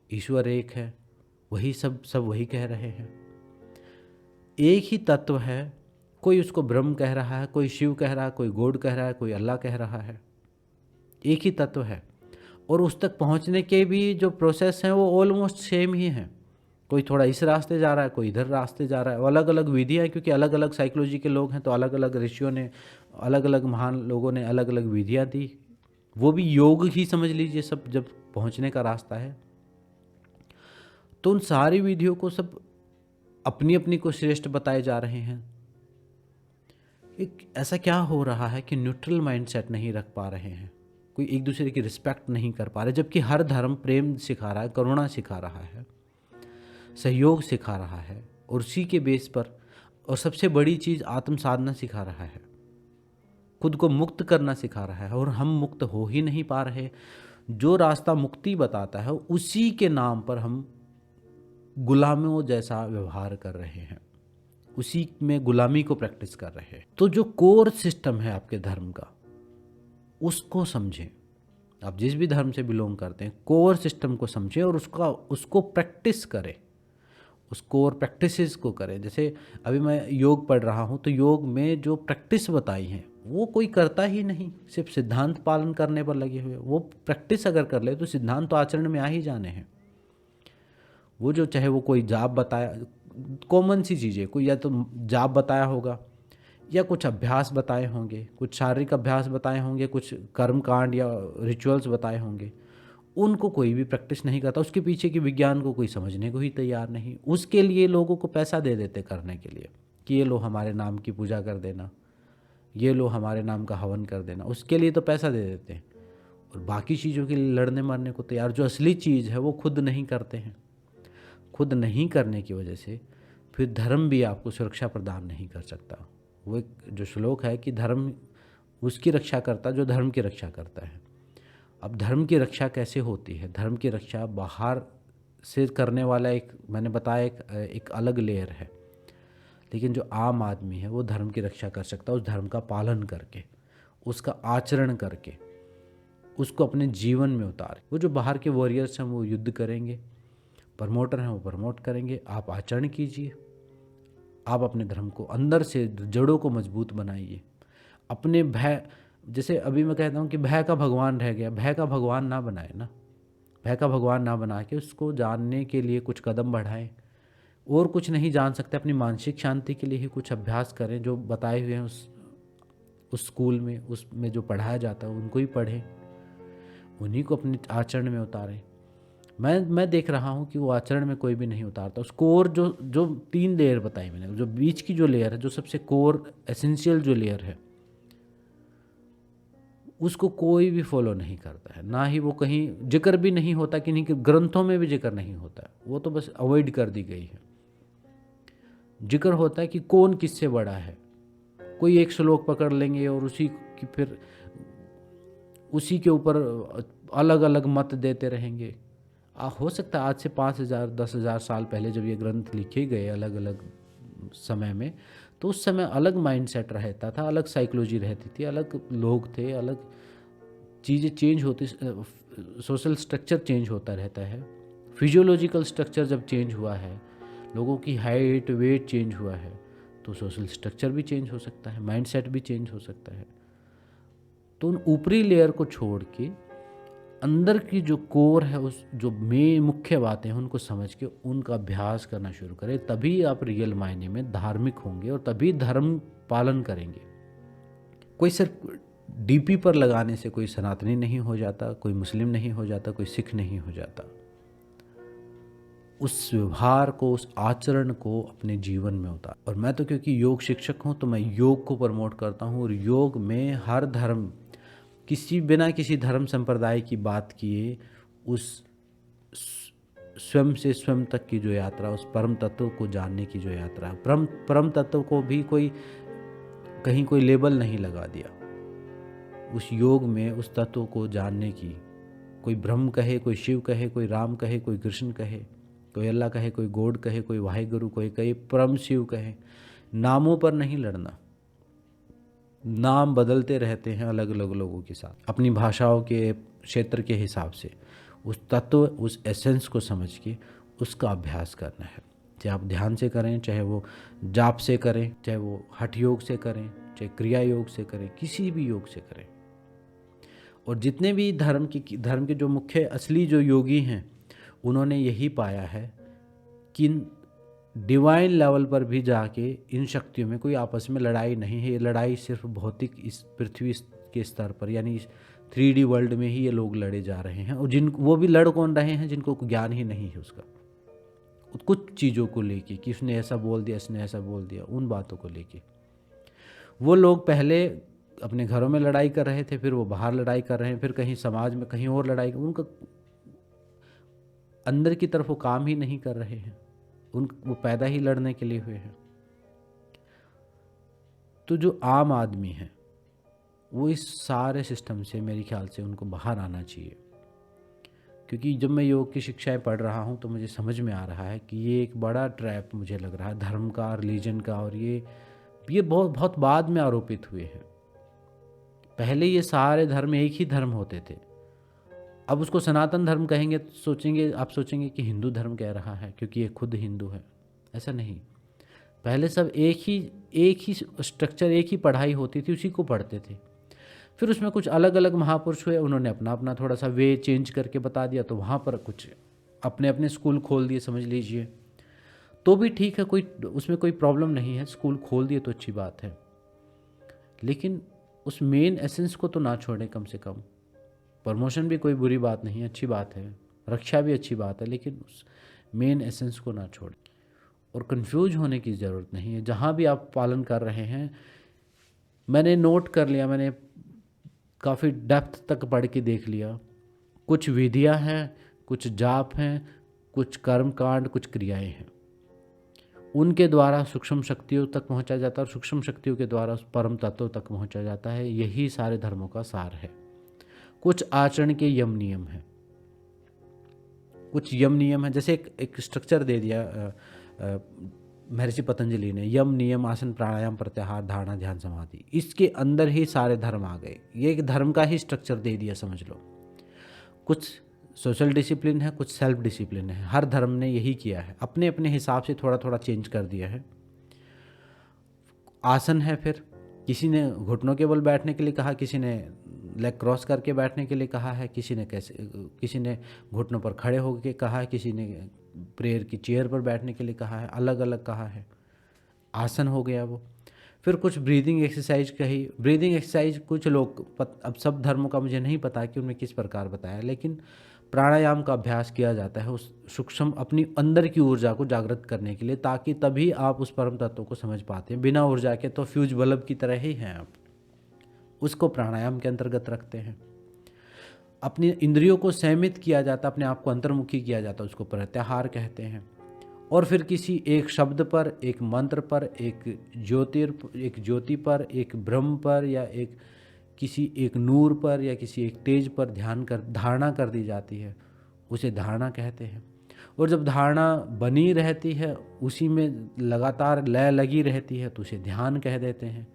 ईश्वर एक है, वही सब वही कह रहे हैं, एक ही तत्व है। कोई उसको ब्रह्म कह रहा है, कोई शिव कह रहा है, कोई गॉड कह रहा है, कोई अल्लाह कह रहा है। एक ही तत्व है, और उस तक पहुंचने के भी जो प्रोसेस हैं वो ऑलमोस्ट सेम ही हैं। कोई थोड़ा इस रास्ते जा रहा है, कोई इधर रास्ते जा रहा है। अलग अलग विधियाँ, क्योंकि अलग अलग साइकोलॉजी के लोग हैं, तो अलग अलग ऋषियों ने, अलग अलग महान लोगों ने अलग अलग विधियाँ दी। वो भी योग ही समझ लीजिए सब, जब पहुंचने का रास्ता है। तो उन सारी विधियों को सब अपनी अपनी को श्रेष्ठ बताए जा रहे हैं। एक ऐसा क्या हो रहा है कि न्यूट्रल माइंडसेट नहीं रख पा रहे हैं, कोई एक दूसरे की रिस्पेक्ट नहीं कर पा रहे, जबकि हर धर्म प्रेम सिखा रहा है, करुणा सिखा रहा है, सहयोग सिखा रहा है, और उसी के बेस पर, और सबसे बड़ी चीज़ आत्म साधना सिखा रहा है, खुद को मुक्त करना सिखा रहा है। और हम मुक्त हो ही नहीं पा रहे। जो रास्ता मुक्ति बताता है उसी के नाम पर हम गुलामों जैसा व्यवहार कर रहे हैं, उसी में गुलामी को प्रैक्टिस कर रहे हैं। तो जो कोर सिस्टम है आपके धर्म का, उसको समझें। आप जिस भी धर्म से बिलोंग करते हैं, कोर सिस्टम को समझें और उसको प्रैक्टिस करें, उस कोर प्रैक्टिसेस को करें। जैसे अभी मैं योग पढ़ रहा हूँ, तो योग में जो प्रैक्टिस बताई हैं वो कोई करता ही नहीं, सिर्फ सिद्धांत पालन करने पर लगे हुए। वो प्रैक्टिस अगर कर ले तो सिद्धांत तो आचरण में आ ही जाने हैं। वो जो चाहे वो कोई जाप बताया, कॉमन सी चीज़ें, कोई या तो जाप बताया होगा, या कुछ अभ्यास बताए होंगे, कुछ शारीरिक अभ्यास बताए होंगे, कुछ कर्म कांड या रिचुअल्स बताए होंगे, उनको कोई भी प्रैक्टिस नहीं करता, उसके पीछे की विज्ञान को कोई समझने को ही तैयार नहीं। उसके लिए लोगों को पैसा दे देते करने के लिए कि ये लो हमारे नाम की पूजा कर देना, ये लो हमारे नाम का हवन कर देना, उसके लिए तो पैसा दे देते हैं। और बाकी चीज़ों के लिए लड़ने मरने को तैयार, जो असली चीज़ है वो खुद नहीं करते हैं। खुद नहीं करने की वजह से फिर धर्म भी आपको सुरक्षा प्रदान नहीं कर सकता। वो एक जो श्लोक है कि धर्म उसकी रक्षा करता जो धर्म की रक्षा करता है। अब धर्म की रक्षा कैसे होती है? धर्म की रक्षा बाहर से करने वाला एक, मैंने बताया, एक अलग लेयर है। लेकिन जो आम आदमी है वो धर्म की रक्षा कर सकता है उस धर्म का पालन करके, उसका आचरण करके, उसको अपने जीवन में उतारे। वो जो बाहर के वॉरियर्स हैं वो युद्ध करेंगे, प्रमोटर हैं वो प्रमोट करेंगे। आप आचरण कीजिए, आप अपने धर्म को अंदर से जड़ों को मजबूत बनाइए। अपने भय, जैसे अभी मैं कहता हूँ कि भय का भगवान रह गया, भय का भगवान ना बनाए ना, भय का भगवान ना बना के उसको जानने के लिए कुछ कदम बढ़ाएं। और कुछ नहीं जान सकते, अपनी मानसिक शांति के लिए ही कुछ अभ्यास करें जो बताए हुए हैं उस स्कूल में, उसमें जो पढ़ाया जाता है उनको ही पढ़ें, उन्हीं को अपने आचरण में उतारें। मैं देख रहा हूँ कि वो आचरण में कोई भी नहीं उतारता। उस कोर जो जो 3 लेयर बताई मैंने, जो बीच की जो लेयर है, जो सबसे कोर एसेंशियल जो लेयर है, उसको कोई भी फॉलो नहीं करता है। ना ही वो कहीं जिक्र भी नहीं होता, कि नहीं कि ग्रंथों में भी जिक्र नहीं होता, वो तो बस अवॉइड कर दी गई है। जिक्र होता है कि कौन किससे बड़ा है। कोई एक श्लोक पकड़ लेंगे और उसी की फिर उसी के ऊपर अलग अलग मत देते रहेंगे। हो सकता है आज से 5,000 10,000 साल पहले जब ये ग्रंथ लिखे गए अलग अलग समय में, तो उस समय अलग माइंडसेट रहता था, अलग साइकोलॉजी रहती थी, अलग लोग थे, अलग चीज़ें चेंज होती, सोशल स्ट्रक्चर चेंज होता रहता है। फिजियोलॉजिकल स्ट्रक्चर जब चेंज हुआ है, लोगों की हाइट वेट चेंज हुआ है, तो सोशल स्ट्रक्चर भी चेंज हो सकता है, माइंडसेट भी चेंज हो सकता है। तो उन ऊपरी लेयर को छोड़ के अंदर की जो कोर है, उस जो मुख्य बातें हैं उनको समझ के उनका अभ्यास करना शुरू करें, तभी आप रियल मायने में धार्मिक होंगे और तभी धर्म पालन करेंगे। कोई सिर्फ डीपी पर लगाने से कोई सनातनी नहीं हो जाता, कोई मुस्लिम नहीं हो जाता, कोई सिख नहीं हो जाता। उस व्यवहार को, उस आचरण को अपने जीवन में उतार। और मैं तो क्योंकि योग शिक्षक हूँ तो मैं योग को प्रमोट करता हूँ, और योग में हर धर्म, बिना किसी धर्म संप्रदाय की बात किए, उस स्वयं से स्वयं तक की जो यात्रा, उस परम तत्व को जानने की जो यात्रा, परम तत्व को भी कहीं कोई लेबल नहीं लगा दिया। उस योग में उस तत्व को जानने की, कोई ब्रह्म कहे, कोई शिव कहे, कोई राम कहे, कोई कृष्ण कहे, कोई अल्लाह कहे, कोई गॉड कहे, कोई वाहिगुरु, कोई कहे परम शिव कहे, नामों पर नहीं लड़ना। नाम बदलते रहते हैं अलग अलग लोगों के साथ, अपनी भाषाओं के क्षेत्र के हिसाब से। उस तत्व, उस एसेंस को समझ के उसका अभ्यास करना है। चाहे आप ध्यान से करें, चाहे वो जाप से करें, चाहे वो हठ योग से करें, चाहे क्रिया योग से करें, किसी भी योग से करें। और जितने भी धर्म के जो मुख्य असली जो योगी हैं, उन्होंने यही पाया है कि डिवाइन लेवल पर भी जाके इन शक्तियों में कोई आपस में लड़ाई नहीं है। ये लड़ाई सिर्फ भौतिक इस पृथ्वी के स्तर पर, यानी 3D वर्ल्ड में ही ये लोग लड़े जा रहे हैं। और वो भी लड़ कौन रहे हैं? जिनको ज्ञान ही नहीं है उसका, कुछ चीज़ों को लेके कि उसने ऐसा बोल दिया, इसने ऐसा बोल दिया, उन बातों को लेके वो लोग पहले अपने घरों में लड़ाई कर रहे थे, फिर वो बाहर लड़ाई कर रहे हैं, फिर कहीं समाज में कहीं और लड़ाई। उनका अंदर की तरफ वो काम ही नहीं कर रहे हैं, वो पैदा ही लड़ने के लिए हुए हैं। तो जो आम आदमी है वो इस सारे सिस्टम से, मेरे ख्याल से उनको बाहर आना चाहिए। क्योंकि जब मैं योग की शिक्षाएं पढ़ रहा हूँ तो मुझे समझ में आ रहा है कि ये एक बड़ा ट्रैप मुझे लग रहा है धर्म का, रिलीजन का। और ये बहुत बाद में आरोपित हुए हैं। पहले ये सारे धर्म एक ही धर्म होते थे। अब उसको सनातन धर्म कहेंगे तो आप सोचेंगे कि हिंदू धर्म कह रहा है क्योंकि ये खुद हिंदू है। ऐसा नहीं, पहले सब एक ही स्ट्रक्चर, एक ही पढ़ाई होती थी, उसी को पढ़ते थे। फिर उसमें कुछ अलग अलग महापुरुष हुए, उन्होंने अपना अपना थोड़ा सा वे चेंज करके बता दिया, तो वहाँ पर कुछ अपने अपने स्कूल खोल दिए, समझ लीजिए। तो भी ठीक है, उसमें कोई प्रॉब्लम नहीं है, स्कूल खोल दिए तो अच्छी बात है। लेकिन उस मेन एसेंस को तो ना छोड़ें कम से कम। प्रमोशन भी कोई बुरी बात नहीं है, अच्छी बात है, रक्षा भी अच्छी बात है, लेकिन उस मेन एसेंस को ना छोड़ें। और कंफ्यूज होने की ज़रूरत नहीं है। जहाँ भी आप पालन कर रहे हैं, मैंने नोट कर लिया, मैंने काफ़ी डेप्थ तक पढ़ के देख लिया, कुछ विधियाँ हैं, कुछ जाप हैं, कुछ कर्म कांड, कुछ क्रियाएं हैं। उनके द्वारा सूक्ष्म शक्तियों तक पहुंचा जाता है और सूक्ष्म शक्तियों के द्वारा उस परम तत्व तक पहुंचा जाता है। यही सारे धर्मों का सार है। कुछ आचरण के यम नियम हैं, कुछ यम नियम है, जैसे एक स्ट्रक्चर दे दिया महर्षि पतंजलि ने, यम नियम आसन प्राणायाम प्रत्याहार धारणा ध्यान समाधि, इसके अंदर ही सारे धर्म आ गए। ये एक धर्म का ही स्ट्रक्चर दे दिया, समझ लो। कुछ सोशल डिसिप्लिन है, कुछ सेल्फ डिसिप्लिन है। हर धर्म ने यही किया है, अपने अपने हिसाब से थोड़ा थोड़ा चेंज कर दिया है। आसन है, फिर किसी ने घुटनों के बल बैठने के लिए कहा, किसी ने लेग क्रॉस करके बैठने के लिए कहा है, किसी ने घुटनों पर खड़े होकर कहा है, किसी ने प्रेयर की चेयर पर बैठने के लिए कहा है, अलग अलग कहा है। आसन हो गया वो। फिर कुछ ब्रीदिंग एक्सरसाइज कही। ब्रीदिंग एक्सरसाइज कुछ लोग अब सब धर्मों का मुझे नहीं पता कि उनमें किस प्रकार बताया, लेकिन प्राणायाम का अभ्यास किया जाता है उस सूक्ष्म अपनी अंदर की ऊर्जा को जागृत करने के लिए, ताकि तभी आप उस परम तत्व को समझ पाते हैं। बिना ऊर्जा के तो फ्यूज बल्ब की तरह ही हैं आप। उसको प्राणायाम के अंतर्गत रखते हैं। अपनी इंद्रियों को संयमित किया जाता, अपने आप को अंतर्मुखी किया जाता, उसको प्रत्याहार कहते हैं। और फिर किसी एक शब्द पर, एक मंत्र पर, एक ज्योति पर, एक ब्रह्म पर, या किसी एक नूर पर, या किसी एक तेज पर धारणा कर दी जाती है, उसे धारणा कहते हैं। और जब धारणा बनी रहती है, उसी में लगातार लय लगी रहती है, तो उसे ध्यान कह देते हैं।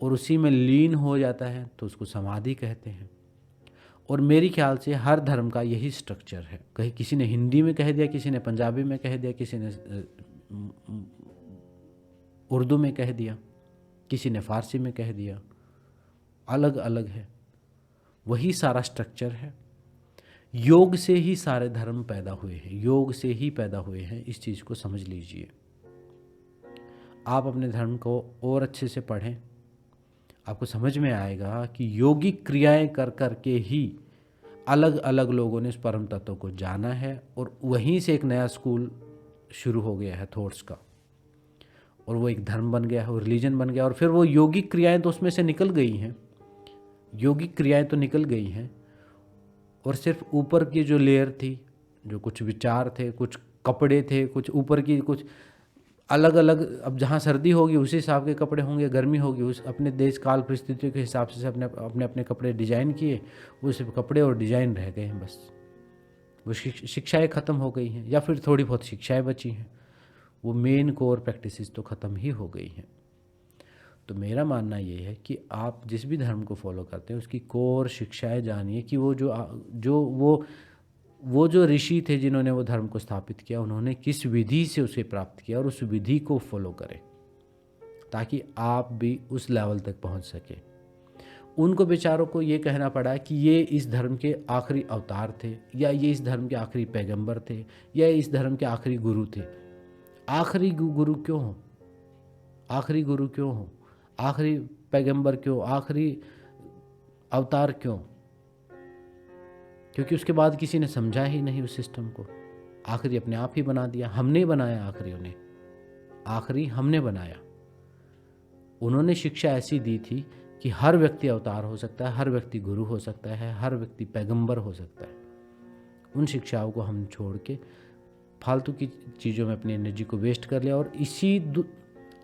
और उसी में लीन हो जाता है तो उसको समाधि कहते हैं। और मेरे ख्याल से हर धर्म का यही स्ट्रक्चर है। कहीं किसी ने हिंदी में कह दिया, किसी ने पंजाबी में कह दिया, किसी ने उर्दू में कह दिया, किसी ने फारसी में कह दिया, अलग अलग है। वही सारा स्ट्रक्चर है। योग से ही सारे धर्म पैदा हुए हैं, योग से ही पैदा हुए हैं। इस चीज़ को समझ लीजिए। आप अपने धर्म को और अच्छे से पढ़ें, आपको समझ में आएगा कि योगिक क्रियाएं कर कर के ही अलग अलग लोगों ने इस परम तत्व को जाना है। और वहीं से एक नया स्कूल शुरू हो गया है थॉट्स का, और वो एक धर्म बन गया है, वो रिलीजन बन गया। और फिर वो योगिक क्रियाएं तो उसमें से निकल गई हैं, योगिक क्रियाएं तो निकल गई हैं, और सिर्फ ऊपर की जो लेयर थी, जो कुछ विचार थे, कुछ कपड़े थे, कुछ ऊपर की कुछ अलग अलग, अब जहाँ सर्दी होगी उसी हिसाब के कपड़े होंगे, गर्मी होगी उस अपने देश काल परिस्थितियों के हिसाब से अपने अपने अपने कपड़े डिजाइन किए, वो सिर्फ कपड़े और डिजाइन रह गए हैं बस। वो शिक्षाएं ख़त्म हो गई हैं, या फिर थोड़ी बहुत शिक्षाएं बची हैं, वो मेन कोर प्रैक्टिसेस तो ख़त्म ही हो गई हैं। तो मेरा मानना ये है कि आप जिस भी धर्म को फॉलो करते हैं उसकी कोर शिक्षाएं जानिए, कि वो जो ऋषि थे जिन्होंने वो धर्म को स्थापित किया, उन्होंने किस विधि से उसे प्राप्त किया, और उस विधि को फॉलो करें, ताकि आप भी उस लेवल तक पहुंच सके। उनको बेचारों को ये कहना पड़ा कि ये इस धर्म के आखिरी अवतार थे, या ये इस धर्म के आखिरी पैगंबर थे, या इस धर्म के आखिरी गुरु थे। आखिरी गुरु क्यों हो? आखिरी गुरु क्यों हो? आखिरी पैगंबर क्यों? आखिरी अवतार क्यों? क्योंकि उसके बाद किसी ने समझा ही नहीं उस सिस्टम को। आखिरी अपने आप ही बना दिया, हमने बनाया आखिरी, उन्हें आखिरी हमने बनाया। उन्होंने शिक्षा ऐसी दी थी कि हर व्यक्ति अवतार हो सकता है, हर व्यक्ति गुरु हो सकता है, हर व्यक्ति पैगंबर हो सकता है। उन शिक्षाओं को हम छोड़ के फालतू की चीज़ों में अपनी एनर्जी को वेस्ट कर लिया, और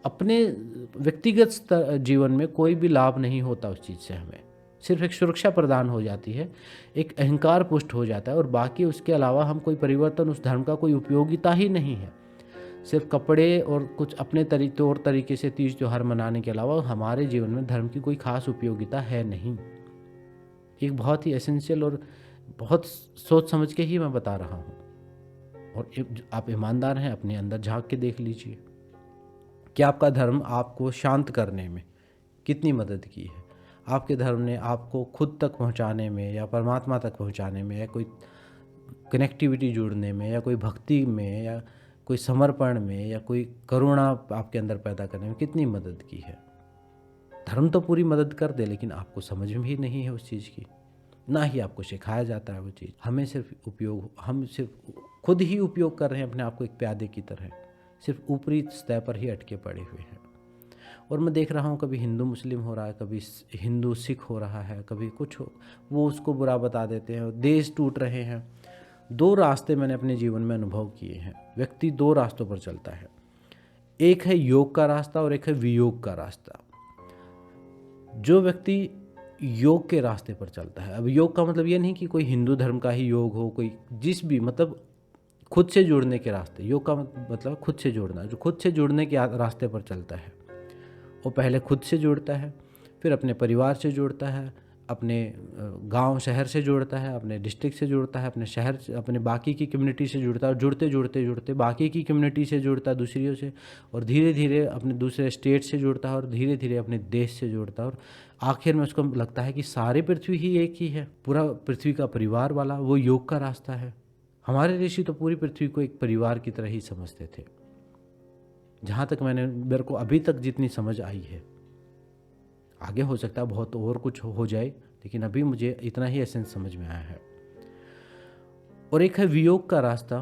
अपने व्यक्तिगत जीवन में कोई भी लाभ नहीं होता उस चीज़ से। हमें सिर्फ एक सुरक्षा प्रदान हो जाती है, एक अहंकार पुष्ट हो जाता है, और बाकी उसके अलावा हम कोई परिवर्तन, उस धर्म का कोई उपयोगिता ही नहीं है। सिर्फ कपड़े और कुछ अपने तौर तरीके से तीज त्योहार मनाने के अलावा हमारे जीवन में धर्म की कोई खास उपयोगिता है नहीं। एक बहुत ही एसेंशियल और बहुत सोच समझ के ही मैं बता रहा हूँ। और आप ईमानदार हैं, अपने अंदर झांक के देख लीजिए कि आपका धर्म आपको शांत करने में कितनी मदद की है। आपके धर्म ने आपको खुद तक पहुंचाने में, या परमात्मा तक पहुंचाने में, या कोई कनेक्टिविटी जुड़ने में, या कोई भक्ति में, या कोई समर्पण में, या कोई करुणा आपके अंदर पैदा करने में कितनी मदद की है। धर्म तो पूरी मदद कर दे, लेकिन आपको समझ में ही नहीं है उस चीज़ की। ना ही आपको सिखाया जाता है वो चीज़। हम सिर्फ खुद ही उपयोग कर रहे हैं अपने आप को एक प्यादे की तरह, सिर्फ ऊपरी सतह पर ही अटके पड़े हुए हैं। और मैं देख रहा हूँ कभी हिंदू मुस्लिम हो रहा है, कभी हिंदू सिख हो रहा है, कभी कुछ हो, वो उसको बुरा बता देते हैं, देश टूट रहे हैं। दो रास्ते मैंने अपने जीवन में अनुभव किए हैं। व्यक्ति दो रास्तों पर चलता है, एक है योग का रास्ता और एक है वियोग का रास्ता। जो व्यक्ति योग के रास्ते पर चलता है, अब योग का मतलब ये नहीं कि कोई हिंदू धर्म का ही योग हो, कोई जिस भी मतलब खुद से जुड़ने के रास्ते, योग का मतलब खुद से जुड़ना, जो खुद से जुड़ने के रास्ते पर चलता है वो पहले खुद से जुड़ता है, फिर अपने परिवार से जुड़ता है, अपने गांव शहर से जुड़ता है, अपने डिस्ट्रिक्ट से जुड़ता है, अपने शहर से, अपने बाकी की कम्युनिटी से जुड़ता है, और जुड़ते बाकी की कम्युनिटी से जुड़ता है, दूसरियों से, और धीरे धीरे अपने दूसरे स्टेट से जुड़ता है, और धीरे धीरे अपने देश से जुड़ता है, और आखिर में उसको लगता है कि सारी पृथ्वी ही एक ही है, पूरा पृथ्वी का परिवार वाला वो योग का रास्ता है। हमारे ऋषि तो पूरी पृथ्वी को एक परिवार की तरह ही समझते थे, जहाँ तक मेरे को अभी तक जितनी समझ आई है। आगे हो सकता है बहुत और कुछ हो जाए, लेकिन अभी मुझे इतना ही एसेंस समझ में आया है। और एक है वियोग का रास्ता,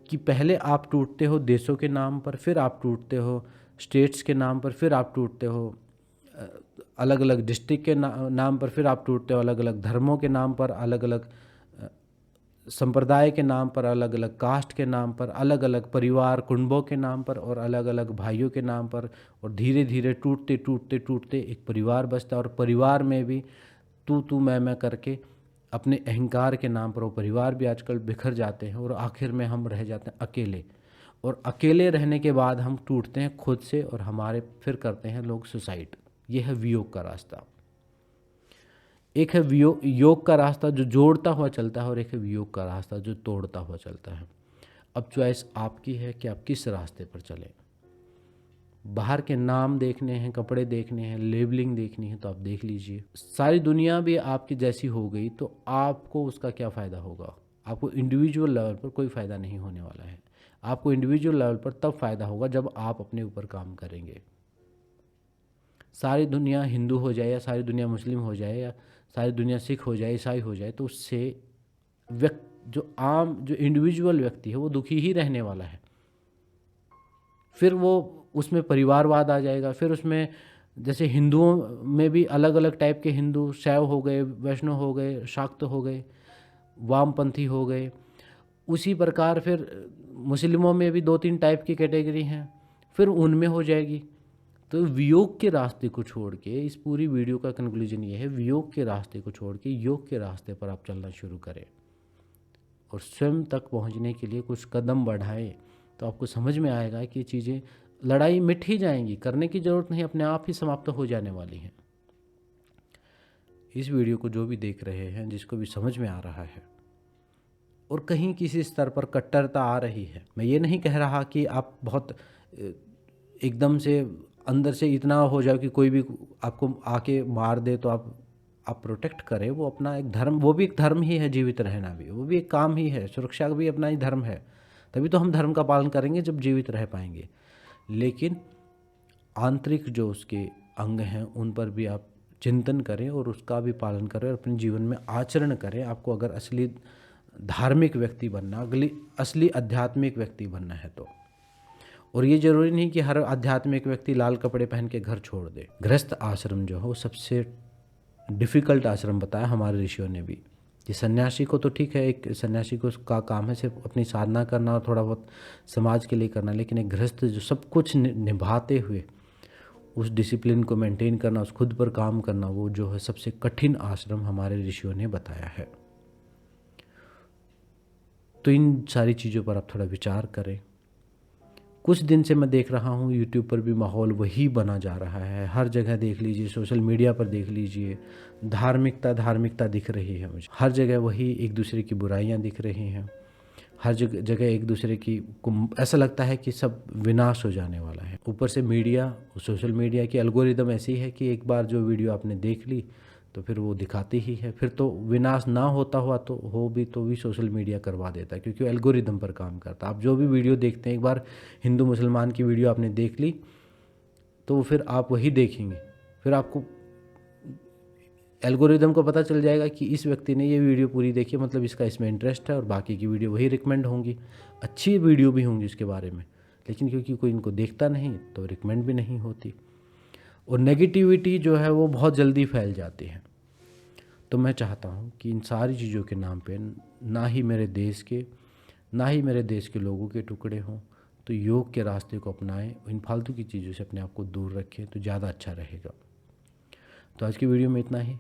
कि पहले आप टूटते हो देशों के नाम पर, फिर आप टूटते हो स्टेट्स के नाम पर, फिर आप टूटते हो अलग अलग डिस्ट्रिक्ट के नाम पर, फिर आप टूटते हो अलग अलग धर्मों के नाम पर, अलग अलग संप्रदाय के नाम पर, अलग अलग कास्ट के नाम पर, अलग अलग परिवार कुंबों के नाम पर, और अलग अलग भाइयों के नाम पर, और धीरे धीरे टूटते एक परिवार बचता है। और परिवार में भी तू मैं करके अपने अहंकार के नाम पर वो परिवार भी आजकल बिखर जाते हैं, और आखिर में हम रह जाते हैं अकेले। और अकेले रहने के बाद हम टूटते हैं खुद से, और हमारे फिर करते हैं लोग सुसाइड। ये है वियोग का रास्ता। एक है योग का रास्ता जो जोड़ता हुआ चलता है, और एक है वियोग का रास्ता जो तोड़ता हुआ चलता है। अब चॉइस आपकी है कि आप किस रास्ते पर चलें। बाहर के नाम देखने हैं, कपड़े देखने हैं, लेबलिंग देखनी है तो आप देख लीजिए। सारी दुनिया भी आपकी जैसी हो गई तो आपको उसका क्या फ़ायदा होगा? आपको इंडिविजुअल लेवल पर कोई फ़ायदा नहीं होने वाला है। आपको इंडिविजुअल लेवल पर तब फ़ायदा होगा जब आप अपने ऊपर काम करेंगे। सारी दुनिया हिंदू हो जाए, या सारी दुनिया मुस्लिम हो जाए, या सारी दुनिया सिख हो जाए, ईसाई हो जाए, तो उससे जो इंडिविजुअल व्यक्ति है वो दुखी ही रहने वाला है। फिर वो उसमें परिवारवाद आ जाएगा। फिर उसमें जैसे हिंदुओं में भी अलग अलग टाइप के हिंदू, शैव हो गए, वैष्णव हो गए, शाक्त हो गए, वामपंथी हो गए। उसी प्रकार फिर मुस्लिमों में भी 2-3 टाइप की कैटेगरी हैं, फिर उनमें हो जाएगी। तो वियोग के रास्ते को छोड़ के, इस पूरी वीडियो का कंक्लूजन ये है, वियोग के रास्ते को छोड़ के योग के रास्ते पर आप चलना शुरू करें, और स्वयं तक पहुंचने के लिए कुछ कदम बढ़ाएं। तो आपको समझ में आएगा कि चीज़ें, लड़ाई मिट ही जाएंगी, करने की ज़रूरत नहीं, अपने आप ही समाप्त हो जाने वाली हैं। इस वीडियो को जो भी देख रहे हैं, जिसको भी समझ में आ रहा है और कहीं किसी स्तर पर कट्टरता आ रही है, मैं ये नहीं कह रहा कि आप बहुत एकदम से अंदर से इतना हो जाओ कि कोई भी आपको आके मार दे तो आप प्रोटेक्ट करें। वो अपना एक धर्म, वो भी एक धर्म ही है, जीवित रहना भी वो भी एक काम ही है, सुरक्षा भी अपना ही धर्म है। तभी तो हम धर्म का पालन करेंगे जब जीवित रह पाएंगे। लेकिन आंतरिक जो उसके अंग हैं उन पर भी आप चिंतन करें और उसका भी पालन करें और अपने जीवन में आचरण करें। आपको अगर असली धार्मिक व्यक्ति बनना, असली आध्यात्मिक व्यक्ति बनना है तो। और ये जरूरी नहीं कि हर आध्यात्मिक व्यक्ति लाल कपड़े पहन के घर छोड़ दे। गृहस्थ आश्रम जो हो सबसे डिफ़िकल्ट आश्रम बताया हमारे ऋषियों ने भी। कि सन्यासी को तो ठीक है, एक सन्यासी को का काम है सिर्फ अपनी साधना करना और थोड़ा बहुत समाज के लिए करना, लेकिन एक गृहस्थ जो सब कुछ निभाते हुए उस डिसिप्लिन को मेंटेन करना, उस खुद पर काम करना, वो जो है सबसे कठिन आश्रम हमारे ऋषियों ने बताया है। तो इन सारी चीज़ों पर आप थोड़ा विचार करें। कुछ दिन से मैं देख रहा हूँ यूट्यूब पर भी माहौल वही बना जा रहा है। हर जगह देख लीजिए, सोशल मीडिया पर देख लीजिए, धार्मिकता दिख रही है मुझे। हर जगह वही एक दूसरे की बुराइयाँ दिख रही हैं। हर जगह एक दूसरे की ऐसा लगता है कि सब विनाश हो जाने वाला है। ऊपर से मीडिया, सोशल मीडिया की एल्गोरिदम ऐसी है कि एक बार जो वीडियो आपने देख ली तो फिर वो दिखाती ही है। फिर तो विनाश ना होता हुआ तो भी सोशल मीडिया करवा देता है, क्योंकि वो एल्गोरिदम पर काम करता है। आप जो भी वीडियो देखते हैं, एक बार हिंदू मुसलमान की वीडियो आपने देख ली तो फिर आप वही देखेंगे। फिर आपको एल्गोरिदम को पता चल जाएगा कि इस व्यक्ति ने ये वीडियो पूरी देखी है, मतलब इसका इसमें इंटरेस्ट है, और बाकी की वीडियो वही रिकमेंड होंगी। अच्छी वीडियो भी होंगी उसके बारे में, लेकिन क्योंकि कोई इनको देखता नहीं तो रिकमेंड भी नहीं होती। और नेगेटिविटी जो है वो बहुत जल्दी फैल जाती है। तो मैं चाहता हूँ कि इन सारी चीज़ों के नाम पे ना ही मेरे देश के लोगों के टुकड़े हों, तो योग के रास्ते को अपनाएं, इन फालतू की चीज़ों से अपने आप को दूर रखें तो ज़्यादा अच्छा रहेगा। तो आज की वीडियो में इतना ही।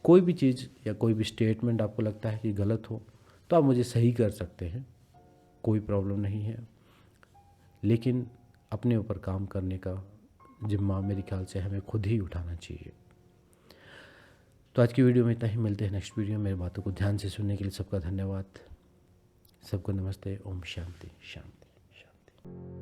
कोई भी चीज़ या कोई भी स्टेटमेंट आपको लगता है कि गलत हो तो आप मुझे सही कर सकते हैं, कोई प्रॉब्लम नहीं है, लेकिन अपने ऊपर काम करने का जिम्मा मेरे ख्याल से हमें खुद ही उठाना चाहिए। तो आज की वीडियो में इतना ही। मिलते हैं नेक्स्ट वीडियो में। मेरी बातों को ध्यान से सुनने के लिए सबका धन्यवाद। सबको नमस्ते। ओम शांति शांति शांति।